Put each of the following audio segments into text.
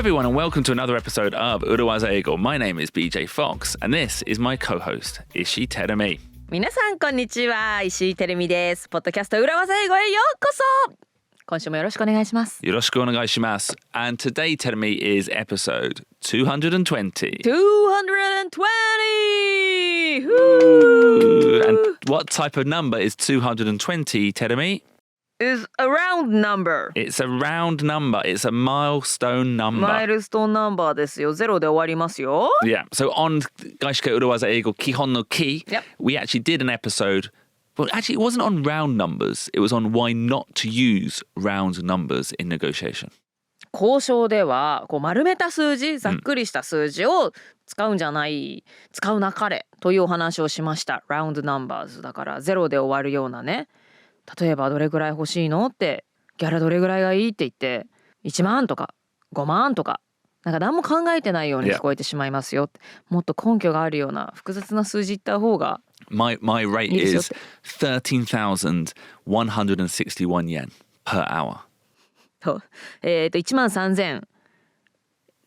everyone and welcome to another episode of 裏技英語. My name is BJ Fox and this is my co-host, 石井てるみ。皆さんこんにちは、石井てるみです。ポッドキャスト裏技英語へようこそ。今週もよろしくお願いします。よろしくお願いします。And today, てるみ is episode 220. 220! And what type of number is 220, てるみ? Is a round number. It's a round number. It's a milestone number. マイルストーンナンバーですよ。ゼロで終わりますよ。Yeah. So on 外資系裏技英語基本のKEY, Yep. we actually did an episode. Well, actually, it wasn't on round numbers. It was on why not to use round numbers in negotiation. 交渉ではこう丸めた数字、ざっくりした数字を使うんじゃない、使うなかれというお話をしました。Round numbers だからゼロで終わるようなね。例えばどれぐらい欲しいのってギャラどれぐらいがいいって言って1万とか5万とかなんか何も考えてないように聞こえてしまいますよって、もっと根拠があるような複雑な数字言った方がMy rate is 13,161 yen per hour. と13,000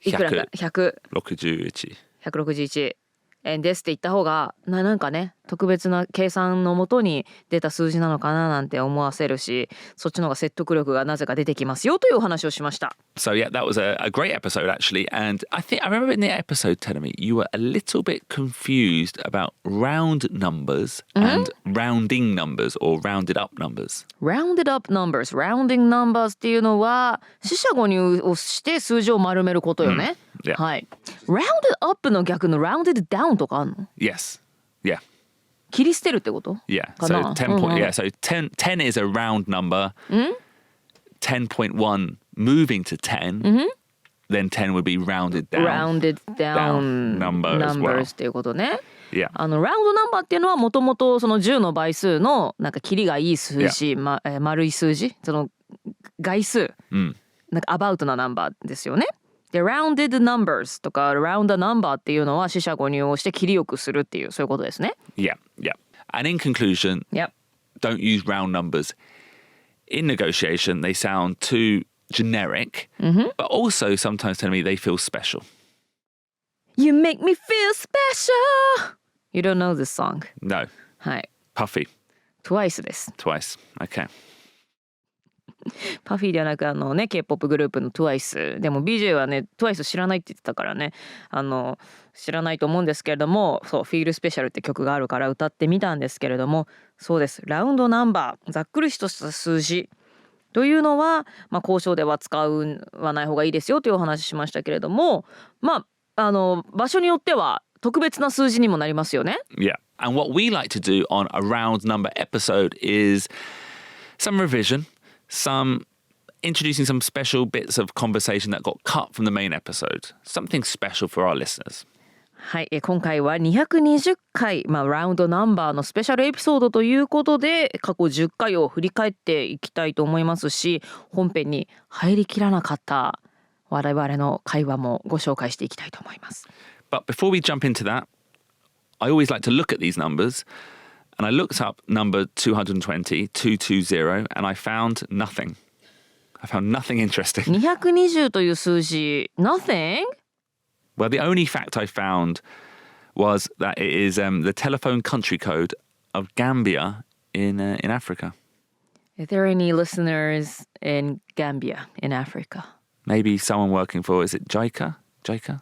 いくらだ161円ですって言った方がなんかね特別な計算のもとに出た数字なのかななんて思わせるし、そっちの方が説得力がなぜか出てきますよというお話をしました。 So yeah, that was a great episode actually, and I remember in the episode telling me you were a little bit confused about round numbers and rounding numbers or rounded up numbers. Rounded up numbers, rounding numbers っていうのは四捨五入をして数字を丸めることよね。Yeah. はい。Rounded up の逆の rounded down とかあんの？ Yes. Yeah. 切り捨てるってこと？ Yeah. か So な？ 10 point. Yeah. So 10 is a round number. 10.1 moving to 10. Then 10 would be rounded down. Rounded down number as well. numbers っていうことね。Yeah. ラウンドナンバーっていうのはもともとその10の倍数のなんか切りがいい数字、丸い数字、その概数、なんかアバウトなナンバーですよね。で、rounded numbers とか round a number っていうのは四捨五入をして切りよくするっていうそういうことですね。Yeah. Yeah. And in conclusion, Yep. don't use round numbers. In negotiation, they sound too generic, but also sometimes tell me they feel special. You make me feel special. You don't know this song. No. はい。Puffy. Twice です。Twice. Okay. パフィーではなくね K-POP グループの TWICE でも BJ はね TWICE 知らないって言ってたからね知らないと思うんですけれども、そう Feel Special って曲があるから歌ってみたんですけれども、そうです。ラウンドナンバーざっくりとした数字というのは、交渉では使わない方がいいですよというお話ししましたけれども、場所によっては特別な数字にもなりますよね。Yeah. And what we like to do on a round number episode is some revision, some introducing some special bits of conversation that got cut from the main episode. Something special for our listeners. はい、今回は220回、ラウンドナンバーのスペシャルエピソードということで過去10回を振り返っていきたいと思いますし、本編に入りきらなかった我々の会話もご紹介していきたいと思います。But before we jump into that, I always like to look at these numbers, and I looked up number 220, 220, and I found nothing. I found nothing interesting. 220という数字 Nothing? Well, the only fact I found was that it is the telephone country code of Gambia in Africa. Are there any listeners in Gambia in Africa? Maybe someone working for, is it JICA? JICA?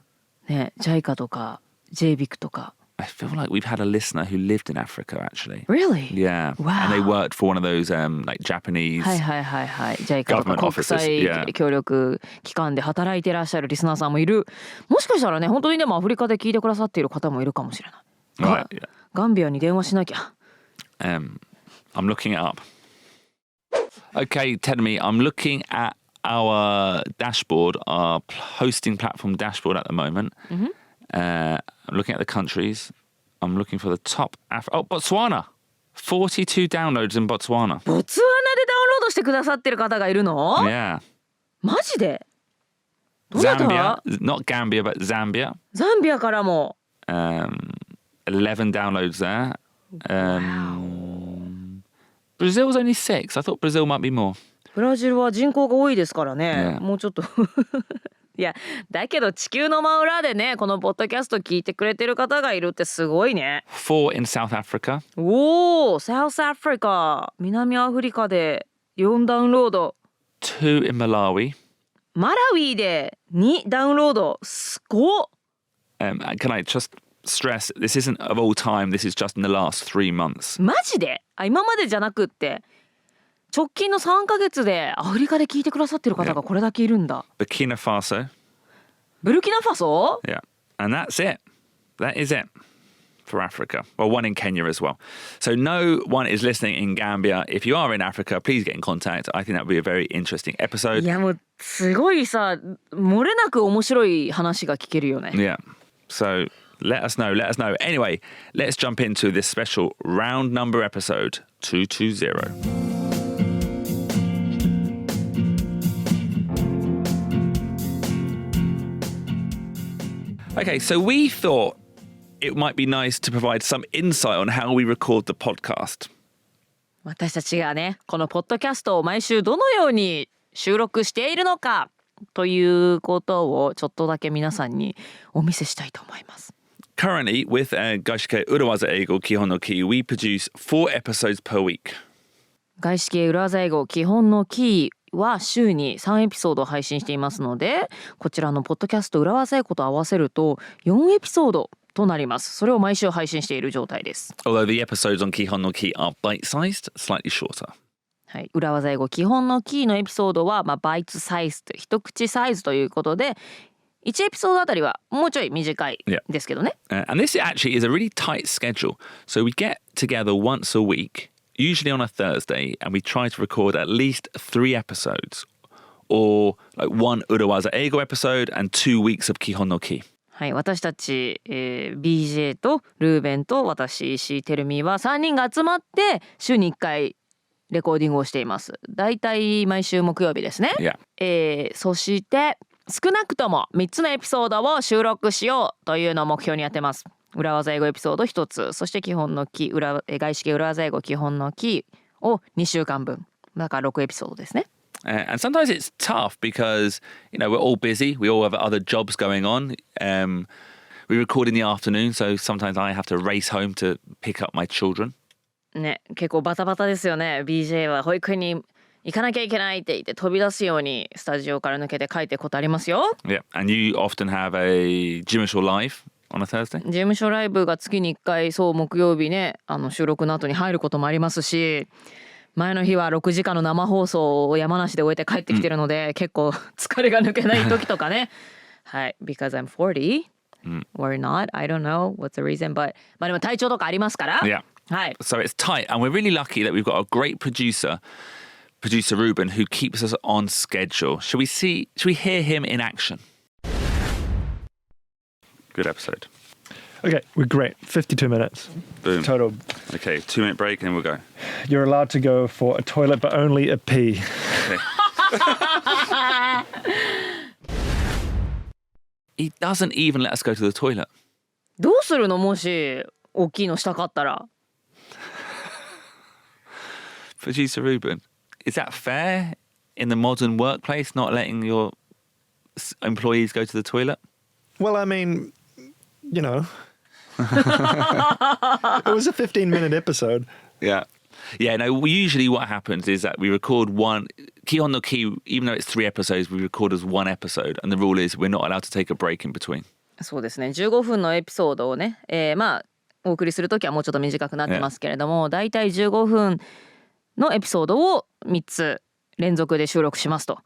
ね、JICA とか JBIC とか。I feel like we've had a listener who lived in Africa, actually. Really? Yeah. Wow. And they worked for one of those like Japanese はいはいはいはい。JICA とか government 国 offices. 際 Yeah. 協力機関で働いていらっしゃるリスナーさんもいる。もしかしたらね、本当にでもアフリカで聞いてくださっている方もいるかもしれない。Right. Yeah. ガンビアに電話しなきゃ。I'm looking it up. Okay, tell me, I'm looking at our dashboard, our hosting platform dashboard at the moment. I'm looking at the countries. I'm looking for the top. Botswana. 42 downloads in Botswana. ボツワナでダウンロードしてくださってる方がいるの？ Yeah. マジで？どなた？ Zambia, not Gambia, but Zambia. ザンビアからも。11 downloads there. Brazil's only 6. I thought Brazil might be more. ブラジルは人口が多いですからね。ねもうちょっといやだけど地球の真裏でねこのポッドキャスト聞いてくれてる方がいるってすごいね。 4 in South Africa. おお、サウスアフリカ、南アフリカで4ダウンロード。 2 in Malawi. マラウィで2ダウンロード、すごっ。 Can I just stress this isn't of all time, this is just in the last 3 months. マジで？今までじゃなくって直近の3ヶ月でアフリカで聞いてくださってる方がこれだけいるんだ。 Burkina Faso. ブルキナファソ？ Yeah. And that's it. That is it for Africa. Well, one in Kenya as well. So no one is listening in Gambia. If you are in Africa, please get in contact. I think that would be a very interesting episode. いやもうすごいさ、漏れなく面白い話が聞けるよね。 Yeah. So let us know. Anyway, let's jump into this special round number episode 220. Okay, so we thought it might be nice to provide some insight on how we record the podcast. 私たちがねこのポッドキャストを毎週どのように収録しているのかということをちょっとだけ皆さんにお見せしたいと思います。 Currently, with 外資系裏技英語基本のKEY, we produce 4 episodes per week. 外資系裏技英語基本のキーは週に3エピソードを配信していますので、こちらのポッドキャスト裏技英語と合わせると4エピソードとなります。それを毎週配信している状態です。 Although the episodes on 基本のKEY are bite-sized, slightly shorter. はい、裏技英語基本のキーのエピソードは、バイツサイズ、一口サイズということで1エピソードあたりはもうちょい短いですけどね。And this actually is a really tight schedule. So we get together once a week, usually on a Thursday, and we try to record at least 3 episodes, or like 1 Urawaza Eigo episode and 2 weeks of 基本のKEY. はい、私たち、BJ とルーベンと私石井てるみは3人が集まって週に1回レコーディングをしています。だいたい毎週木曜日ですね。Yeah. そして少なくとも3つのエピソードを収録しようというのを目標にやってます。裏技英語エピソード1つ、そして基本のキー、外資系裏技英語基本のキーを2週間分。だから6エピソードですね。And sometimes it's tough because, you know, we're all busy. We all have other jobs going on. We record in the afternoon, so sometimes I have to race home to pick up my children. ね、結構バタバタですよね。BJ は保育園に行かなきゃいけないって言って飛び出すようにスタジオから抜けて帰ってくことありますよ。Yeah, and you often have a 事務所 live on a Thursday? 事務所ライブが月に1回そう木曜日ね収録の後に入ることもありますし、前の日は6時間の生放送を山梨で終えて帰ってきてるので、結構疲れが抜けない時とかねはい because I'm 40、or not I don't know what's the reason but でも体調とかありますから、Yeah. はい。 So it's tight, and we're really lucky that we've got a great producer Ruben, who keeps us on schedule. Should we hear him in action? Good episode. Okay, we're great. 52 minutes. Boom. Total. Okay, 2-minute break and then we'll go. You're allowed to go for a toilet, but only a pee. Okay. He doesn't even let us go to the toilet. どうするのもし大きいのしたかったら。Producer Ruben, is that fair in the modern workplace, not letting your employees go to the toilet? Well, I mean, you know, it was a 15-minute episode. Yeah. Yeah, no, usually what happens is that we record one, Key on the Key, even though it's 3 episodes, we record as 1 episode. And the rule is we're not allowed to take a break in between. そうですね、15分のエピソードをね、お送りするときはもうちょっと短くなってますけれども、だいたい15分のエピソードを3つ連続で収録しますと。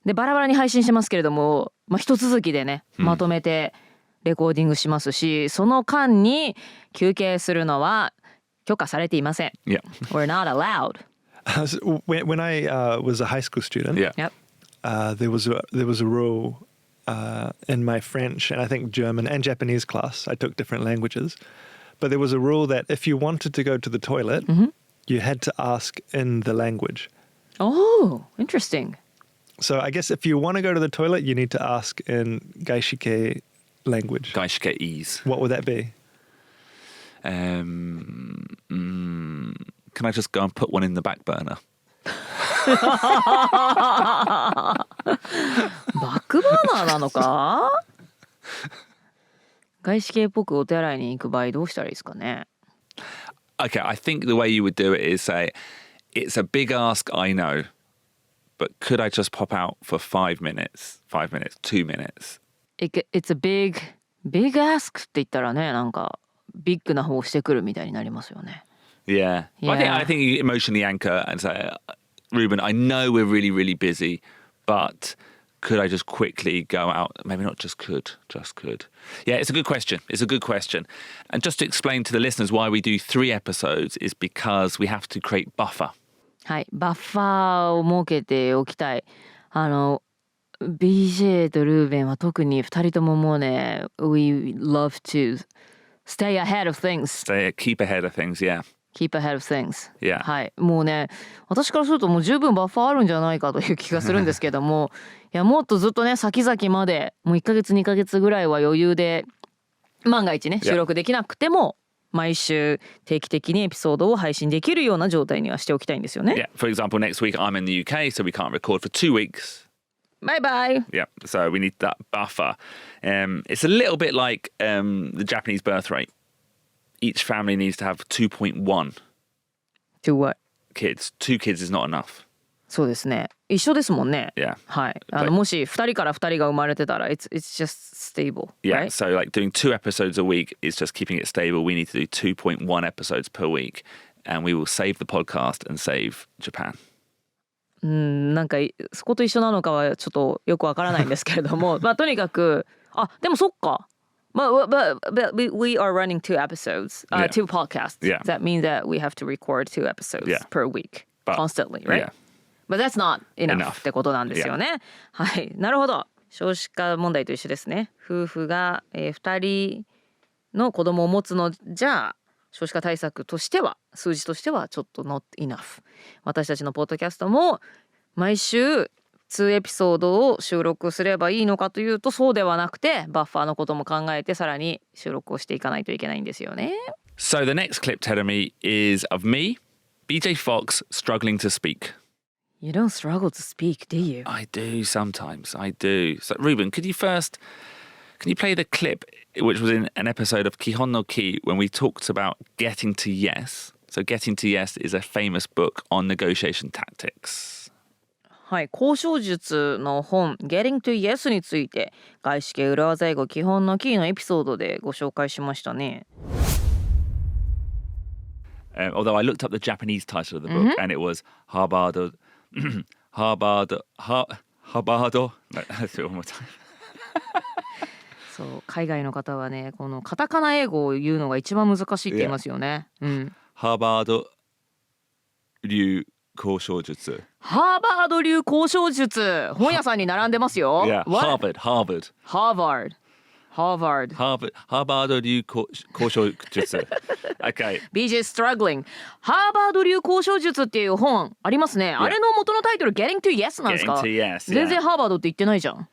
でバラバラに配信しますけれども、一続きでねまとめてレコーディングしますし、その間に休憩するのは許可されていません。Yeah. We're not allowed. So when I was a high school student, Yeah. Yep. There was a rule in my French and I think German and Japanese class. I took different languages, but there was a rule that if you wanted to go to the toilet, you had to ask in the language. Oh, interesting. So I guess if you want to go to the toilet, you need to ask in Gaishike language. Gaishike ease. What would that be? Can I just go and put one in the back burner? バックバーナーなのか外資系っぽくお手洗いに行く場合どうしたらいいですかね。 Okay, I think the way you would do it is say, it's a big ask, I know, but could I just pop out for 5 minutes, 5 minutes, 2 minutes? It's a big ask って言ったらね、なんかビッグな方をしてくるみたいになりますよね。Yeah. Well, I think you emotionally anchor and say, Ruben, I know we're really, really busy, but could I just quickly go out? Maybe not just could. Yeah, it's a good question. It's a good question. And just to explain to the listeners why we do 3 episodes is because we have to create buffer. はい、バッファーを設けておきたい。BJ とルーベンは特に2人とももうね、We love to stay ahead of things. Keep ahead of things, yeah. Keep ahead of things. Yeah. はい、もうね、私からするともう十分バッファーあるんじゃないかという気がするんですけどもいやもっとずっとね先々までもう1ヶ月2ヶ月ぐらいは余裕で万が一ね収録できなくても毎週定期的にエピソードを配信できるような状態にはしておきたいんですよね。Yeah. For example, next week I'm in the UK, so we can't record for 2 weeks. Bye bye. Yeah, so we need that buffer. It's a little bit like the Japanese birth rate. Each family needs to have 2.1 To what? kids. 2 kids is not enough. そうですね。一緒ですもんね。Yeah. はい。もし2人から2人が生まれてたら it's just stable. Yeah, right? so like doing 2 episodes a week is just keeping it stable. We need to do 2.1 episodes per week, and we will save the podcast and save Japan. なんかそこと一緒なのかはちょっとよくわからないんですけれどもまあとにかくでもそっか。But we are running 2 episodes, 2 podcasts. Yeah. That means that we have to record 2 episodes per week constantly, right? Yeah. But that's not enough ってことなんですよね。はい、なるほど。少子化問題と一緒ですね。夫婦が、2人の子供を持つのじゃ少子化対策としては数字としてはちょっと not enough。私たちのポッドキャストも毎週2エピソードを収録すればいいのかというとそうではなくてバッファーのことも考えてさらに収録をしていかないといけないんですよね。So the next clip, Terumi, is of me, BJ Fox, struggling to speak. You don't struggle to speak, do you? I do sometimes. I do. So Ruben, can you play the clip which was in an episode of Kihon no Key when we talked about getting to yes? So getting to yes is a famous book on negotiation tactics. はい、交渉術の本 Getting to Yes について外資系裏技英語基本のキーのエピソードでご紹介しましたね。Although I looked up the Japanese title of the book and it was Harvard. No, let's do it one more time. そう海外の方はねこのカタカナ英語を言うのが一番難しいって言いますよね。ハーバード流交渉術。ハーバード流交渉術本屋さんに並んでますよ。Yeah, Harvard. Harvard 流交渉術。Okay. BJ struggling. ハーバード流交渉術っていう本ありますね。あれの元のタイトル Getting to Yes なんですか。 Getting to yes, 全然ハーバードって言ってないじゃん。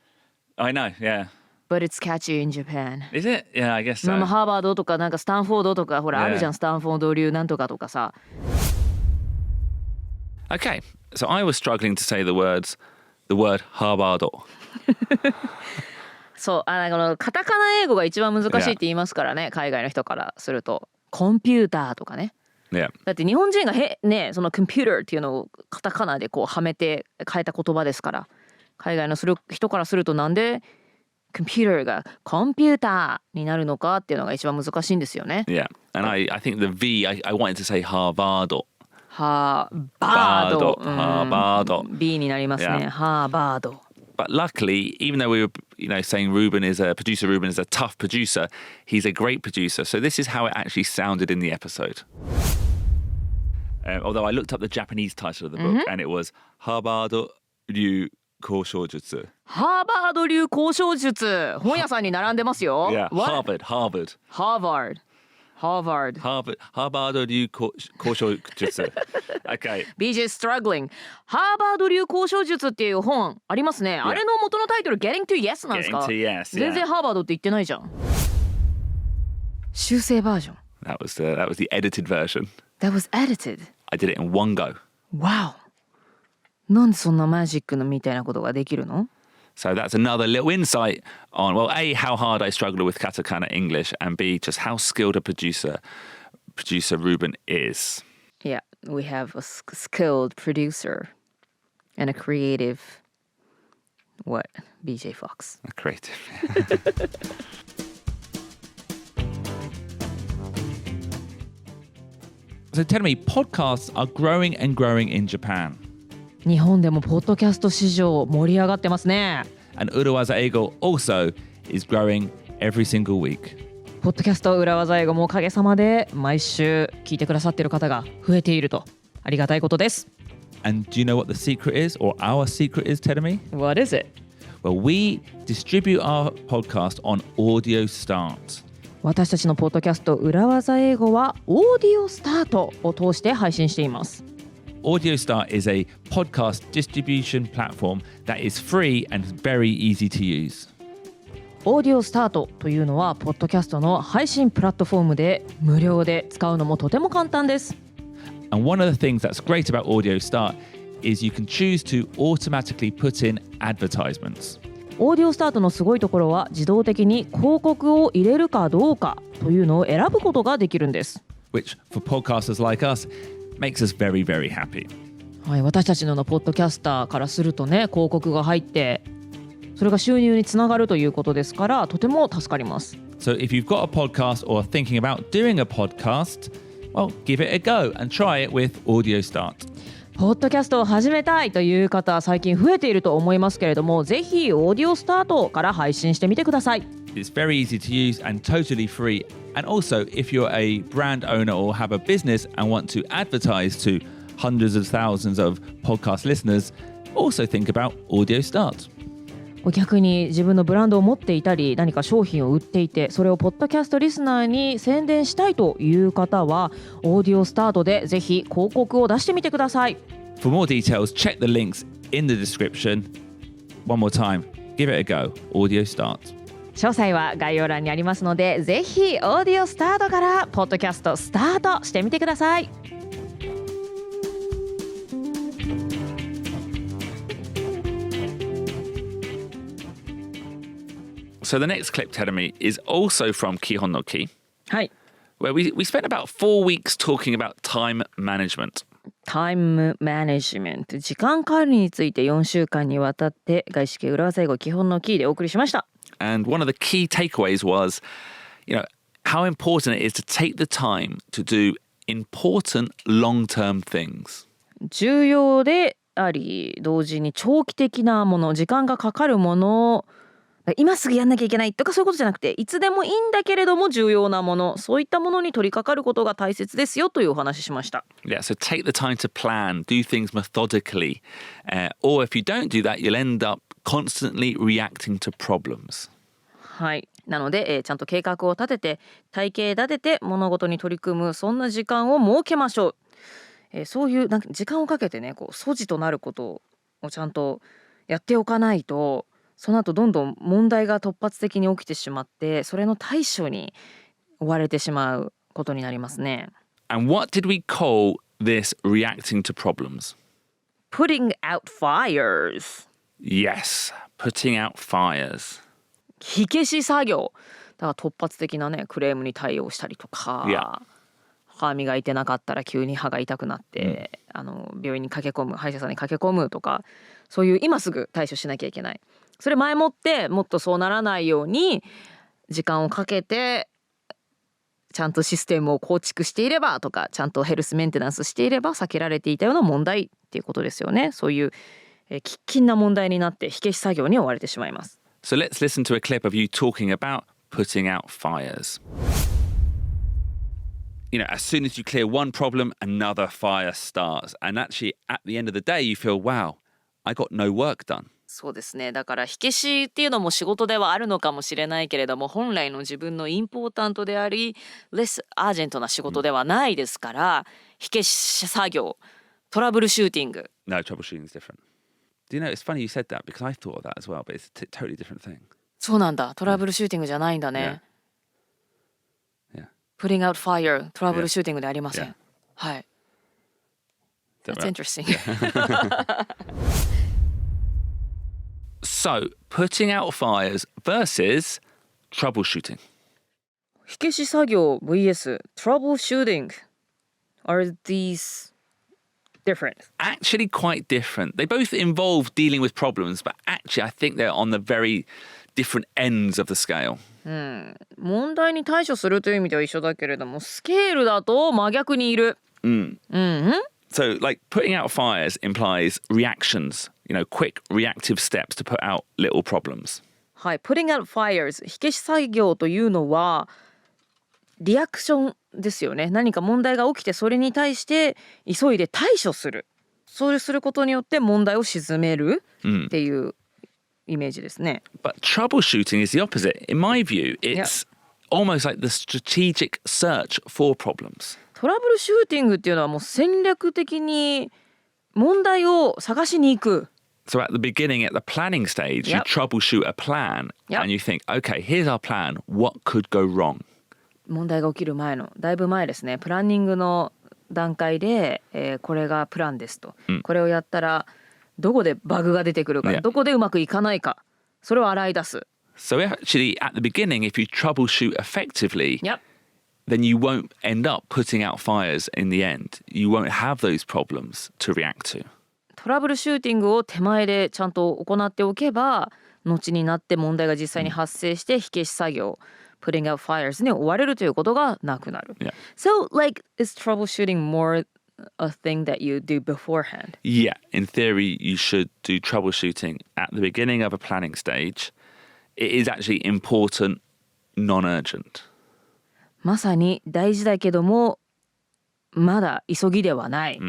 I know, yeah. But it's catchy in Japan. Is it? Yeah, I guess so. ハーバードとかなんかスタンフォードとかほらあるじゃん、スタンフォード流なんとかとかさ。Okay, so I was struggling to say the word Harvard. そうこのカタカナ英語が一番難しいって言いますからね、海外の人からするとコンピューターとかね。Yeah. だって日本人がねそのコンピューターっていうのをカタカナでこうはめて変えた言葉ですから、海外の人からするとなんでコンピューターがコンピューターになるのかっていうのが一番難しいんですよね。Yeah, and I think the V, I wanted to say Harvard. ハーバード。Harvard. B になりますね。ハーバード。But luckily, even though we were, saying Ruben is a tough producer, he's a great producer. So this is how it actually sounded in the episode. Although I looked up the Japanese title of the book and it was Harvard 流交渉術。ハーバード流交渉術本屋さんに並んでますよ。Yeah, What? Harvard. Harvard 流交渉術。Okay. BJ struggling. ハーバード流交渉術っていう本ありますね。あれの元のタイトル Getting to Yes なんですか。 Getting to yes, 全然ハーバードって言ってないじゃん。修正バージョン。That was the edited version. That was edited. I did it in one go. Wow. なんでそんなマジックのみたいなことができるの？ So that's another little insight on, well, A, how hard I struggle with katakana English, and B, just how skilled a producer Ruben is. Yeah, we have a skilled producer and a creative, BJ Fox. A creative. So tell me, podcasts are growing and growing in Japan. 日本でもポッドキャスト市場盛り上がってますね。And 裏技英語 also is growing every single week. ポッドキャスト裏技英語もおかげさまで毎週聞いてくださっている方が増えているとありがたいことです。And do you know what the secret is, or our secret is, Terumi? What is it? Well, we distribute our podcast on Audiostart. 私たちのポッドキャスト裏技英語はオーディオスタートを通して配信しています。Audiostart is a podcast distribution platform that is free and very easy to use. オーディオスタートというのはポッドキャストの配信プラットフォームで無料で使うのもとても簡単です。And one of the things that's great about Audiostart is you can choose to automatically put in advertisements. オーディオスタートのすごいところは自動的に広告を入れるかどうかというのを選ぶことができるんです。Which for podcasters like us makes us very, very happy. はい、私たちのポッドキャスターからするとね、広告が入ってそれが収入につながるということですからとても助かります。So if you've got a podcast or thinking about doing a podcast, well, give it a go and try it with Audiostart. ポッドキャストを始めたいという方最近増えていると思いますけれども、ぜひオーディオスタートから配信してみてください。It's very easy to use and totally free. And also, if you're a brand owner or have a business and want to advertise to hundreds of thousands of podcast listeners, also think about Audiostart. 逆に自分のブランドを持っていたり何か商品を売っていてそれをポッドキャストリスナーに宣伝したいという方はオーディオスタートでぜひ広告を出してみてください。 For more details, check the links in the description. One more time, give it a go. Audiostart. 詳細は概要欄にありますのでぜひオーディオスタートからポッドキャストスタートしてみてください。So the next clip, Terumi, is also from Kihon no Key, はい。 where we spent about 4 weeks talking about time management. タイムマネジメント、時間管理について4週間にわたって外資系裏技英語基本のキーでお送りしました。And one of the key takeaways was, how important it is to take the time to do important long-term things. 重要であり同時に長期的なもの、時間がかかるもの、今すぐやんなきゃいけないとかそういうことじゃなくていつでもいいんだけれども重要なもの、そういったものに取り掛かることが大切ですよというお話ししました。 Yeah, so take the time to plan, do things methodically, or if you don't do that, you'll end up constantly reacting to problems. はい。なので、ちゃんと計画を立てて体系立てて物事に取り組むそんな時間を設けましょう。そういうなんか時間をかけてね素地となることをちゃんとやっておかないとその後どんどん問題が突発的に起きてしまってそれの対処に追われてしまうことになりますね。 And what did we call this reacting to problems? Putting out fires. Yes, putting out fires. 火消し作業だから突発的なねクレームに対応したりとか、Yeah. 歯磨いてなかったら急に歯が痛くなって、病院に駆け込む、歯医者さんに駆け込むとか、そういう今すぐ対処しなきゃいけない。それ前もってもっとそうならないように時間をかけてちゃんとシステムを構築していればとかちゃんとヘルスメンテナンスしていれば避けられていたような問題っていうことですよね。そういう喫緊な問題になって火消し作業に追われてしまいます。 So let's listen to a clip of you talking about putting out fires. As soon as you clear one problem, another fire starts. And actually, at the end of the day, you feel, wow, I got no work done. そうですね。だから火消しっていうのも仕事ではあるのかもしれないけれども本来の自分のインポータントでありレスアージェントな仕事ではないですから、火消し作業、トラブルシューティング。 No, troubleshooting is different. Do you know, it's funny you said that because I thought of that as well, but it's a totally different thing. そうなんだ。トラブルシューティングじゃないんだね。Yeah. Putting out fire、トラブルシューティングでありません。Yeah. はい。That's interesting. So, putting out fires versus troubleshooting. 火消し作業 vs troubleshooting. Are these different? Actually quite different. They both involve dealing with problems, but actually I think they're on the very different ends of the scale. 問題に対処するという意味では一緒だけれども、スケールだと真逆にいる。So, like, putting out fires implies reactions, quick reactive steps to put out little problems. はい、putting out fires 火消し作業というのはリアクションですよね。何か問題が起きてそれに対して急いで対処する。そうすることによって問題を鎮めるっていうイメージですね。But troubleshooting is the opposite. In my view, it's almost like the strategic search for problems. トラブルシューティングっていうのはもう戦略的に問題を探しに行く。So at the beginning, at the planning stage, you troubleshoot a plan and you think, okay, here's our plan. What could go wrong? 問題が起きる前のだいぶ前ですね。プランニングの段階で、これがプランですと、これをやったらどこでバグが出てくるか、どこでうまくいかないか、それを洗い出す。So actually, at the beginning, if you troubleshoot effectively, then you won't end up putting out fires in the end. You won't have those problems to react to. トラブルシューティングを手前でちゃんと行っておけば、後になって問題が実際に発生して火消し作業、putting out fires に追われるということがなくなる。So, like, is troubleshooting more a thing that you do beforehand? Yeah, in theory, you should do troubleshooting at the beginning of a planning stage. It is actually important, non-urgent. まさに大事だけども、まだ急ぎではない。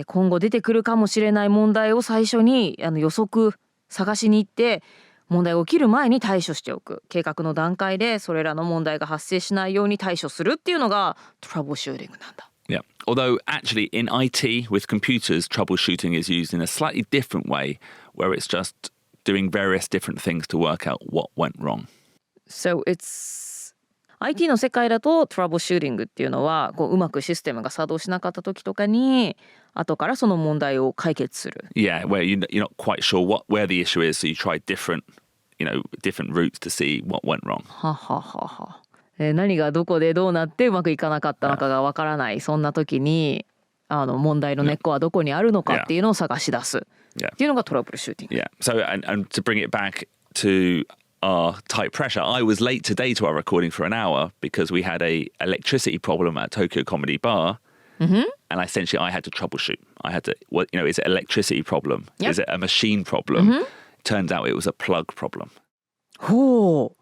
今後出てくるかもしれない問題を最初に予測探しに行って問題が起きる前に対処しておく。計画の段階でそれらの問題が発生しないように対処するっていうのがトラブルシューティングなんだ。Yeah, although actually in IT with computers, troubleshooting is used in a slightly different way, where it's just doing various different things to work out what went wrong. So it's IT の世界だとトラブルシューティングっていうのはうまくシステムが作動しなかった時とかに後からその問題を解決する。Yeah, where you're not quite sure where the issue is, so you try different routes to see what went wrong. はははは。何がどこでどうなってうまくいかなかったのかがわからない。そんな時に問題の根っこはどこにあるのかっていうのを探し出す。っていうのがトラブルシューティング。Yeah. So and to bring it back to our tight pressure, I was late today to our recording for an hour because we had a electricity problem at Tokyo Comedy Bar. And essentially I had to troubleshoot. I had to, is it an electricity problem? Is it a machine problem? Turns out it was a plug problem. ほう。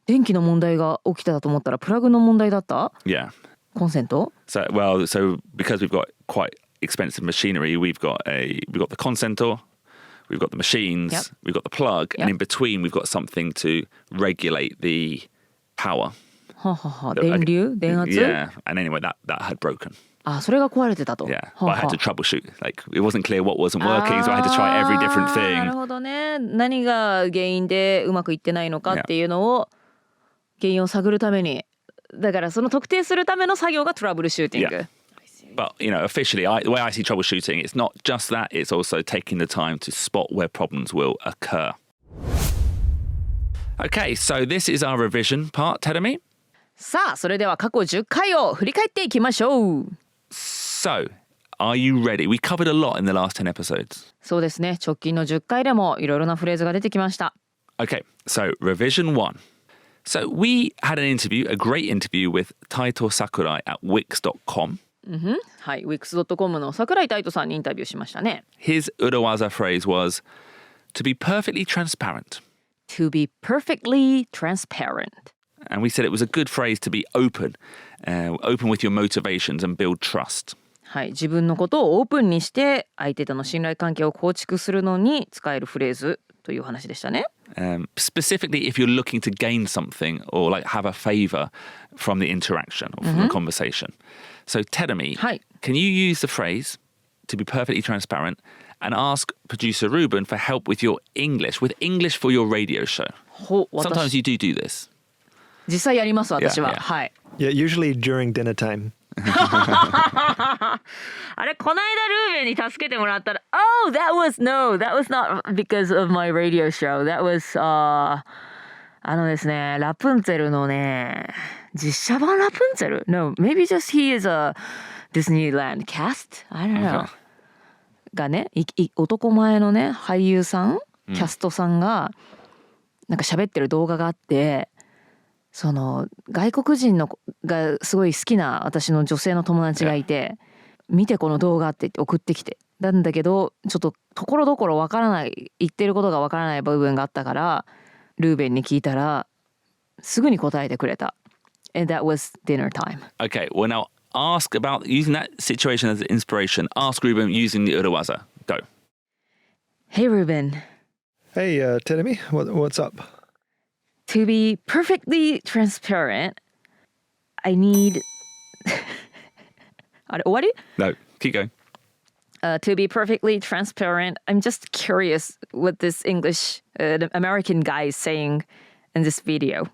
電気の問題が起きてたと思ったらプラグの問題だった？ Yeah. コンセント？ So because we've got quite expensive machinery, we've got the consentor, we've got the machines, we've got the plug, and in between we've got something to regulate the power. ははは。電流？電圧？ Yeah. And anyway, that had broken. あ、それが壊れてたと。Yeah. But I had to troubleshoot. Like it wasn't clear what wasn't working, so I had to try every different thing. なるほどね。何が原因でうまくいってないのかっていうのを原因を探るために、だからその特定するための作業がトラブルシューティング。But officially, the way I see troubleshooting, it's not just that; it's also taking the time to spot where problems will occur. Okay, so this is our revision part, Terumi. さあ、それでは過去10回を振り返っていきましょう。So, are you ready? We covered a lot in the last 10 episodes. そうですね。直近の10回でもいろいろなフレーズが出てきました。Okay, so revision 1. So we had an interview, a great interview with Taito Sakurai at Wix.com. はい、Wix.com の桜井太斗さんにインタビューしましたね。His urawaza phrase was, to be perfectly transparent. To be perfectly transparent. And we said it was a good phrase to be open with your motivations and build trust. はい、自分のことをオープンにして相手との信頼関係を構築するのに使えるフレーズという話でしたね。Specifically if you're looking to gain something or like have a favor from the interaction or from the conversation. So Terumi, can you use the phrase to be perfectly transparent and ask producer Ruben for help with your English for your radio show? Sometimes you do this. 実際やります私は。はい。Yeah, usually during dinner time. あれこないだルーベンに助けてもらったら Oh that was not because of my radio show. That was ですね、ラプンツェルのね、実写版ラプンツェル No, maybe just he is a Disneyland cast? I don't know. がね、男前のね、俳優さん、キャストさんがなんか喋ってる動画があって、その外国人のがすごい好きな私の女性の友達がいて、見てこの動画って言って送ってきて、なんだけどちょっとところどころわからない、言ってることがわからない部分があったから、ルーベンに聞いたらすぐに答えてくれた。And that was dinner time. Okay, well now ask about using that situation as inspiration. Ask Ruben using the urawaza. Go. Hey Ruben. Hey, Teremi, what's up? To be perfectly transparent, I need あれ終わり No, keep going. To be perfectly transparent, I'm just curious what this English American guy is saying in this video.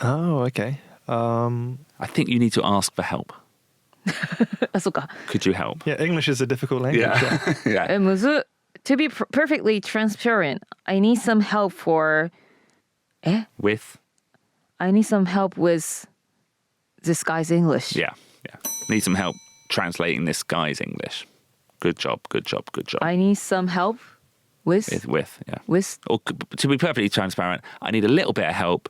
Oh, okay. I think you need to ask for help. あ、そうか。Could you help? Yeah, English is a difficult language. Yeah. yeah. むず。To be perfectly transparent, I need some help for With? I need some help with this guy's English. Yeah. Need some help translating this guy's English. Good job. I need some help with Yeah. with Or to be perfectly transparent, I need a little bit of help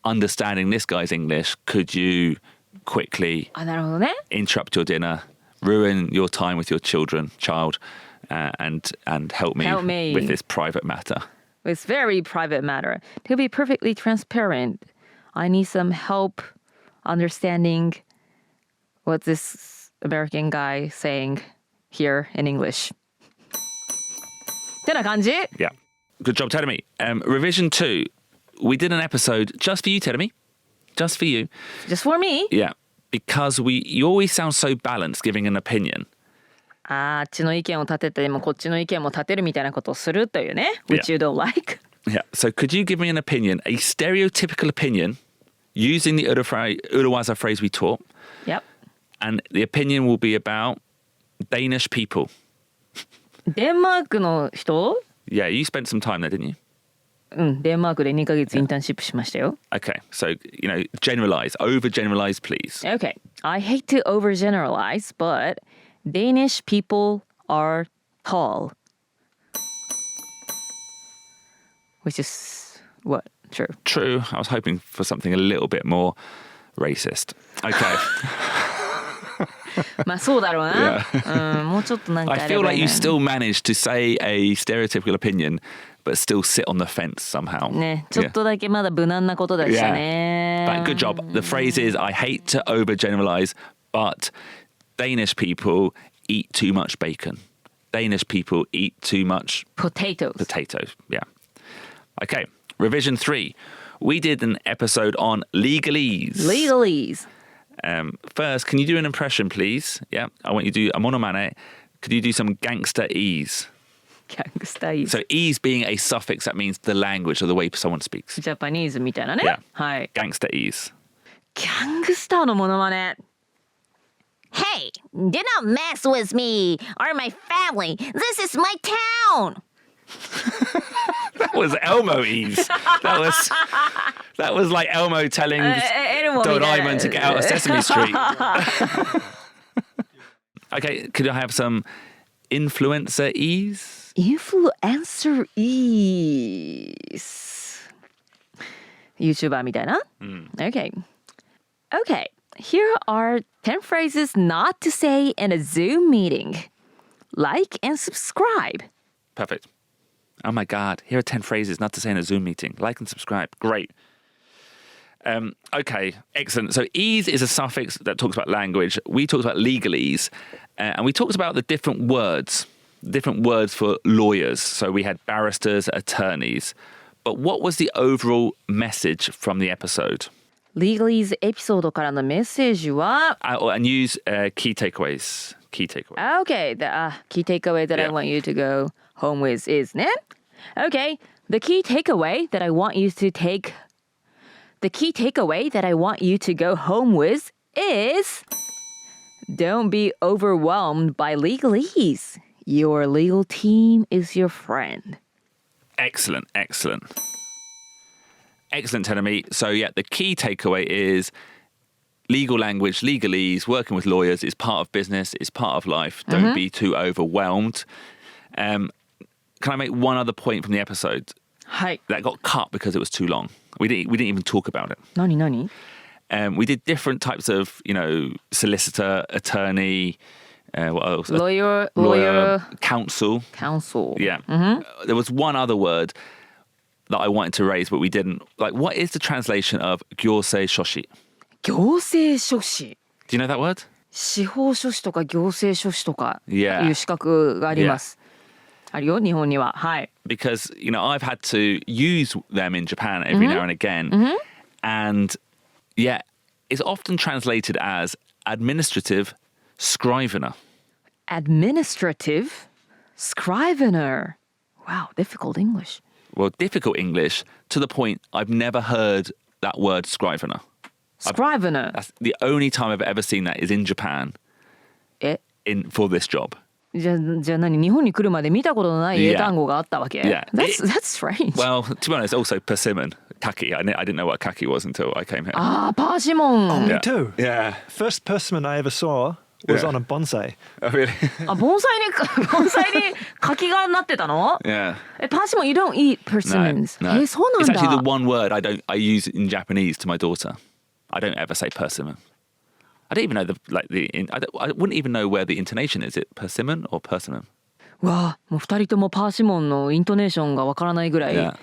understanding this guy's English. Could you quickly あ、なるほどね。 interrupt your dinner, ruin your time with your child, and help me with this private matter? It's very private matter. To be perfectly transparent, I need some help understanding what this American guy saying here in English. ってな感じ? Yeah. Good job, Teremi. Revision 2. We did an episode just for you, Teremi. Just for you. Just for me? Yeah. Because you always sound so balanced giving an opinion. あっちの意見を立ててでもこっちの意見も立てるみたいなことをするというね。Which you don't like. Yeah. So could you give me an opinion, a stereotypical opinion, using the urawaza phrase we taught? Yep. And the opinion will be about Danish people. デンマークの人? Yeah, you spent some time there, didn't you? うん、デンマークで2ヶ月インターンシップしましたよ。Okay, so, generalize, overgeneralize, please. Okay, I hate to overgeneralize, but Danish people are tall. Which is what? True. True. I was hoping for something a little bit more racist. Okay. まあそうだろうな。うん、もうちょっとなんか I feel like you still managed to say a stereotypical opinion, but still sit on the fence somehow. ね、ちょっとだけまだ無難なことでしたね。But good job. The phrase is, I hate to overgeneralize, but Danish people eat too much bacon. Danish people eat too much potatoes. Yeah. Okay. Revision 3. We did an episode on legalese. First, can you do an impression, please? Yeah. I want you to do a monomane. Could you do some gangster-ese? Gangster-ese. So ese being a suffix, that means the language or the way someone speaks. Japanese みたいなね。Yeah. はい。Gangster-ese. ギャングスターのモノマネ。Hey, do not mess with me or my family. This is my town. That was Elmo-ese. That was like Elmo telling Doraemon to get out of Sesame Street. Okay, could I have some influencer-ese? Influencer-ese. YouTuber みたいな? Okay. Here are 10 phrases not to say in a Zoom meeting. Like and subscribe. Perfect. Oh my God. Here are 10 phrases not to say in a Zoom meeting. Like and subscribe. Great. Okay, excellent. So ease is a suffix that talks about language. We talked about legalese. And we talked about the different words for lawyers. So we had barristers, attorneys. But what was the overall message from the episode? Legalese エピソードからのメッセージは And use key takeaways. Okay, the key takeaway that I want you to go home with is ね Okay, the key takeaway that I want you to go home with is Don't be overwhelmed by legalese. Your legal team is your friend. Excellent, excellent. Excellent, Tenemi. So yeah, the key takeaway is legal language, legalese, working with lawyers is part of business, is part of life. Don't be too overwhelmed. Can I make one other point from the episode? はい。 That got cut because it was too long. We didn't even talk about it. 何 We did different types of, solicitor, attorney, what else? Lawyer, counsel. counsel. Yeah. There was one other word that I wanted to raise, but we didn't. Like, what is the translation of 行政書士? 行政書士。 Do you know that word? 司法書士とか行政書士とかい Yeah. う資格があります。あるよ、日本には。はい。Because, I've had to use them in Japan every now and again. And, yeah, it's often translated as administrative scrivener. Administrative scrivener. Wow, difficult English. Well, difficult English to the point I've never heard that word scrivener. Scrivener. That's the only time I've ever seen that is in Japan え、 for this job. じゃあ何日本に来るまで見たことのない英単語があったわけ Yeah. That's strange. Well, to be honest, also persimmon, kaki. I didn't know what kaki was until I came here. ああ、パーシモン。Me too. Yeah. First persimmon I ever saw was Yeah. on a bonsai. Oh, really? あ、盆栽に柿がなってたの Yeah. パーシモン you don't eat persimmons. No. そうなん It's だ。 actually the one word I use in Japanese to my daughter. I don't ever say persimmon. I don't even know I wouldn't even know where the intonation is. Is it persimmon or persimmon? わあ、もう二人ともパーシモンのイントネーションがわからないぐらい Yeah.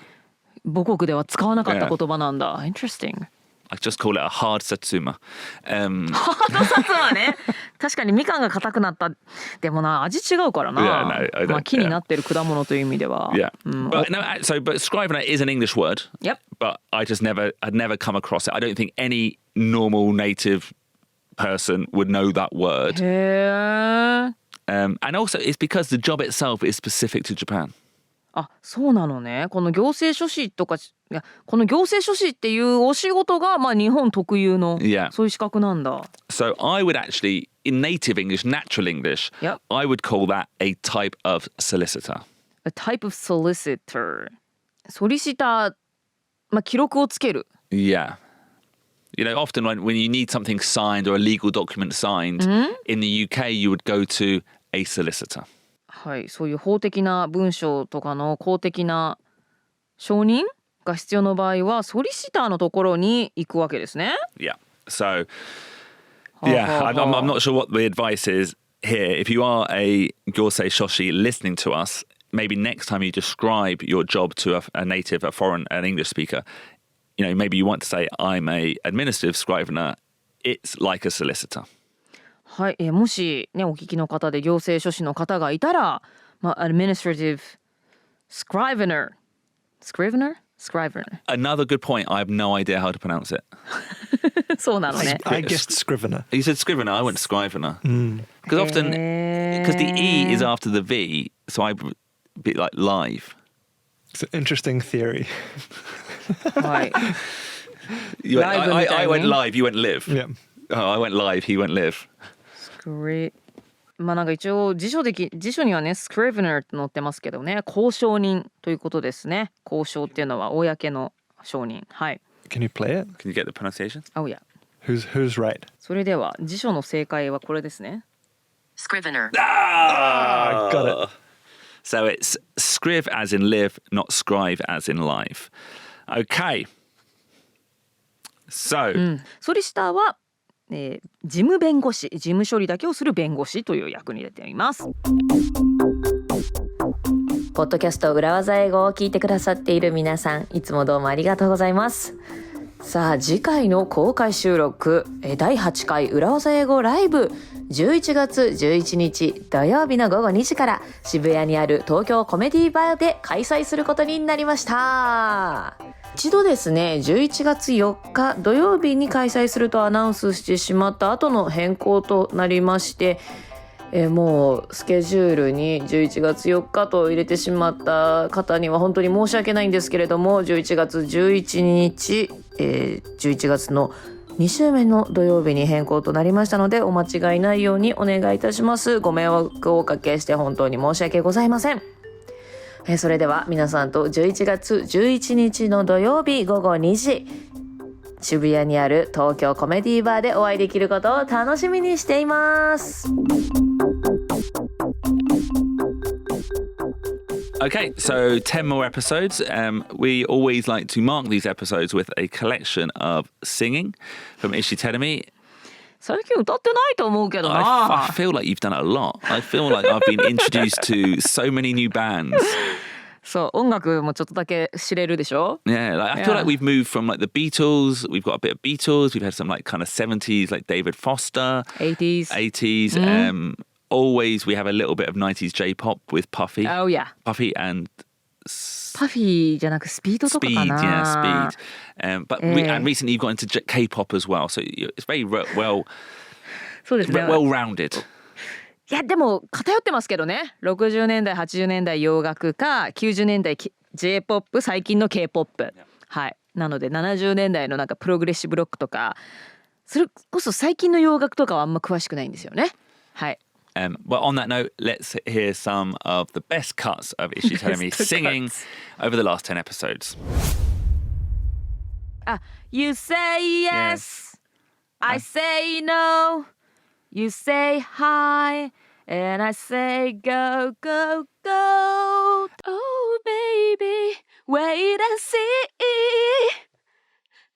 母国では使わなかった言葉なんだ。Interesting. I just call it a hard satsuma. ハードサツマね。確かにみかんが硬くなった。でもな、味違うからな。 Yeah, no, I don't- まあ木になってる果物という意味では。Yeah. うん、 But scrivener is an English word. Yep. But I'd never come across it. I don't think any normal native person would know that word. へえ。And also it's because the job itself is specific to Japan. あ、そうなのね。この行政書士とか、この行政書士っていうお仕事がまあ日本特有の Yeah. そういう資格なんだ。So I would actually, in native English, natural English, Yep. I would call that a type of solicitor. A type of solicitor. ソリシター、まあ記録をつける。 Yeah. Often when you need something signed or a legal document signed, in the UK you would go to a solicitor. はい、そういう法的な文章とかの公的な承認が必要の場合はソリシターのところに行くわけですね。 Yeah. So, yeah, I'm not sure what the advice is here. If you are a Gyosei Shoshi listening to us, maybe next time you describe your job to a native, an English speaker, maybe you want to say, I'm a administrative scrivener. It's like a solicitor. はい、もしねお聞きの方で行政書士の方がいたら、まあ administrative scrivener. Another good point. I have no idea how to pronounce it. そうなのね。 I guessed scrivener. You said scrivener. I went scrivener. Because often, because the E is after the V, so I be like live. It's an interesting theory. はい。 I went live. You went live. Yeah. Oh, I went live. He went live. まあなんか一応辞書にはねscrivenerって載ってますけどね、交渉人ということですね。交渉っていうのは公の承認。はい。 Can you play it? Can you get the pronunciation? Oh yeah. Who's right? それでは辞書の正解はこれですね。Scrivener. Ah, got it. So it's scrive as in live, not scribe as in live. Okay. So, ソリシターは、事務弁護士、事務処理だけをする弁護士という役に出ています。ポッドキャスト裏技英語を聞いてくださっている皆さん、いつもどうもありがとうございます。さあ次回の公開収録、第8回裏技英語ライブ、11月11日土曜日の午後2時から渋谷にある東京コメディバーで開催することになりました。一度ですね、11月4日土曜日に開催するとアナウンスしてしまった後の変更となりまして、もうスケジュールに11月4日と入れてしまった方には本当に申し訳ないんですけれども、11月11日、11月の2週目の土曜日に変更となりましたので、お間違いないようにお願いいたします。ご迷惑をおかけして本当に申し訳ございません。それでは皆さんと11月11日の土曜日午後2時、渋谷にある東京コメディバーでお会いできることを楽しみにしています。Okay, so 10 more episodes. We always like to mark these episodes with a collection of singing from Ishi Terumi. 最近歌ってないと思うけどな。I feel like you've done a lot. I feel like I've been introduced to so many new bands. そう、音楽もちょっとだけ知れるでしょ? Yeah, like, I feel like we've moved from like the Beatles. We've got a bit of Beatles. We've had some like kind of 70s, like David Foster. 80s. Always we have a little bit of 90s J-pop with Puffy. Oh yeah. Puffy and Puffy じゃなくスピードとかかな。Speed, yeah, Speed. But and recently you've got into K-pop as well, so it's very well そうですね。well-rounded. いやでも偏ってますけどね。60年代80年代洋楽か90年代 J-POP 最近の K-POP、はい。なので70年代のなんかプログレッシブロックとかそれこそ最近の洋楽とかはあんま詳しくないんですよね。はい。Well, on that note, let's hear some of the best cuts of Ishi Terumi singing over the last 10 episodes. You say yes, I say no. You say hi, and I say go, go, go. Oh, baby, wait and see.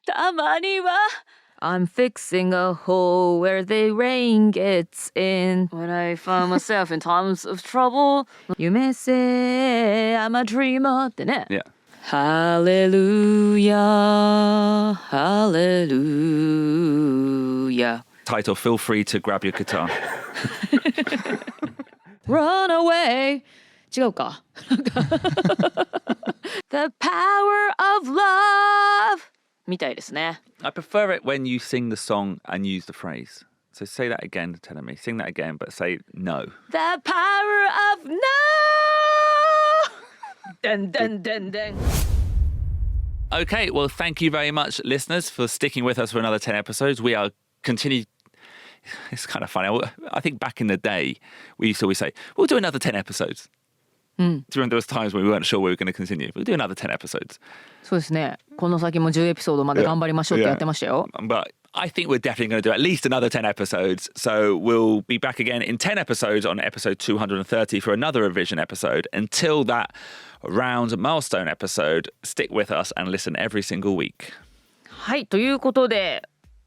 たまにはI'm fixing a hole where the rain gets in. When I find myself in times of trouble, you may say I'm a dreamer ってね。Yeah. Hallelujah, hallelujah. Title, feel free to grab your guitar. Run away. 違うか。The power of love. みたいですね。I prefer it when you sing the song and use the phrase. So say that again, telling me. Sing that again, but say no. The power of no! Dun, dun, dun, dun. Okay, well, thank you very much, listeners, for sticking with us for another 10 episodes. We are continuing. It's kind of funny. I think back in the day, we used to always say, we'll do another 10 episodes. Do you remember those times when we weren't sure we were going to continue? We'll do another 10 episodes. そうですね。この先も10エピソードまで頑張りましょうってやってましたよ。But I think we're definitely going to do at least another 10 episodes. So we'll be back again in 10 episodes on episode 230 for another revision episode. Until that round milestone episode, stick with us and listen every single week. はい、ということで、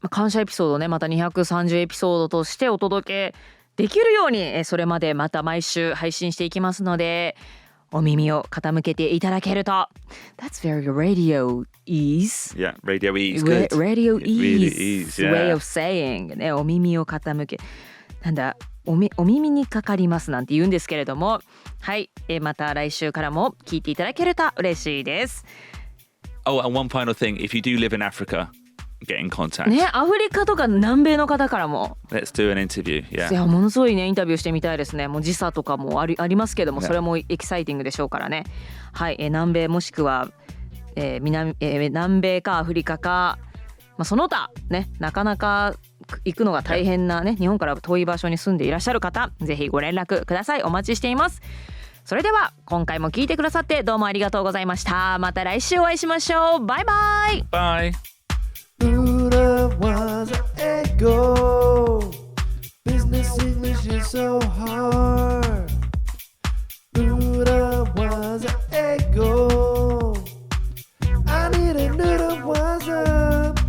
感謝エピソードね、また230エピソードとしてお届けできるように、それまでまた毎週配信していきますので、お耳を傾けていただけると。That's very radio ease. Yeah, radio ease. Good. Radio ease. Yeah. Way of saying. ね、お耳を傾け。なんだ、お耳にかかりますなんて言うんですけれども、はい、また来週からも聞いていただけると嬉しいです。Oh, and one final thing. If you do live in Africa, get in contact. ね、アフリカとか南米の方からも。Let's do an interview. Yeah. いや、ものすごいね、インタビューしてみたいですね。もう時差とかもありますけども、それもエキサイティングでしょうからね。はい、南米もしくは、南米かアフリカか、その他ね、なかなか行くのが大変なね、日本から遠い場所に住んでいらっしゃる方、ぜひご連絡ください。お待ちしています。それでは今回も聞いてくださってどうもありがとうございました。また来週お会いしましょう。バイバイ。Bye. Buddha was an ego. Business English is so hard. Buddha was an ego. I need a noodle was up.